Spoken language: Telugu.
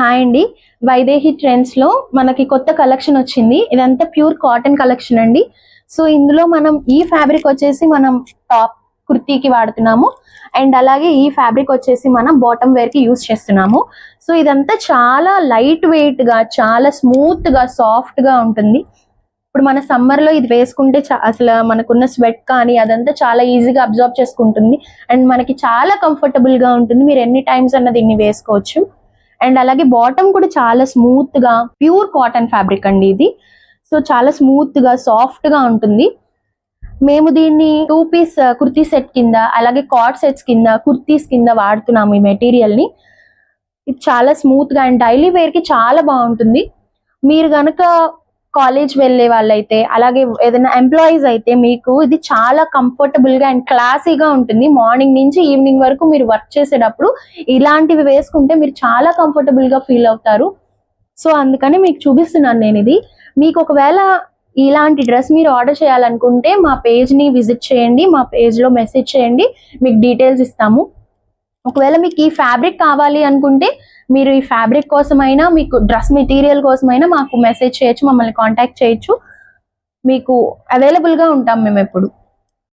హాయ్ అండి. వైదేహి ట్రెండ్స్ లో మనకి కొత్త కలెక్షన్ వచ్చింది. ఇదంతా ప్యూర్ కాటన్ కలెక్షన్ అండి. సో ఇందులో మనం ఈ ఫ్యాబ్రిక్ వచ్చేసి మనం టాప్ కుర్తీకి వాడుతున్నాము. అండ్ అలాగే ఈ ఫ్యాబ్రిక్ వచ్చేసి మనం బాటమ్ వేర్ కి యూస్ చేస్తున్నాము. సో ఇదంతా చాలా లైట్ వెయిట్ గా, చాలా స్మూత్ గా, సాఫ్ట్ గా ఉంటుంది. ఇప్పుడు మన సమ్మర్ లో ఇది వేసుకుంటే అసలు మనకున్న స్వెట్ కానీ అదంతా చాలా ఈజీగా అబ్జర్వ్ చేసుకుంటుంది. అండ్ మనకి చాలా కంఫర్టబుల్ గా ఉంటుంది. మీరు ఎన్ని టైమ్స్ అన్న దీన్ని వేసుకోవచ్చు. అండ్ అలాగే బాటమ్ కూడా చాలా స్మూత్ గా, ప్యూర్ కాటన్ ఫ్యాబ్రిక్ అండి ఇది. సో చాలా స్మూత్ గా, సాఫ్ట్ గా ఉంటుంది. మేము దీన్ని 2 పీస్ కుర్తీ సెట్ కింద, అలాగే కార్డ్ సెట్స్ కింద, కుర్తీస్ కింద వాడుతున్నాము ఈ మెటీరియల్ ని. ఇది చాలా స్మూత్ గా అండ్ డైలీ వేర్ కి చాలా బాగుంటుంది. మీరు గనక కాలేజ్ వెళ్ళే వాళ్ళైతే, అలాగే ఏదైనా ఎంప్లాయీస్ అయితే మీకు ఇది చాలా కంఫర్టబుల్ గా అండ్ క్లాసీగా ఉంటుంది. మార్నింగ్ నుంచి ఈవినింగ్ వరకు మీరు వర్క్ చేసేటప్పుడు ఇలాంటివి వేసుకుంటే మీరు చాలా కంఫర్టబుల్ గా ఫీల్ అవుతారు. సో అందుకని మీకు చూపిస్తున్నాను నేను ఇది. మీకు ఒకవేళ ఇలాంటి డ్రెస్ మీరు ఆర్డర్ చేయాలనుకుంటే మా పేజ్ ని విజిట్ చేయండి, మా పేజ్ లో మెసేజ్ చేయండి, మీకు డీటెయిల్స్ ఇస్తాము. ఒకవేళ మీకు ఈ ఫ్యాబ్రిక్ కావాలి అనుకుంటే మీరు ఈ ఫ్యాబ్రిక్ కోసమైనా, మీకు డ్రెస్ మెటీరియల్ కోసమైనా మాకు మెసేజ్ చేయొచ్చు, మమ్మల్ని కాంటాక్ట్ చేయొచ్చు. మీకు అవైలబుల్ గా ఉంటాం మేము ఎప్పుడు.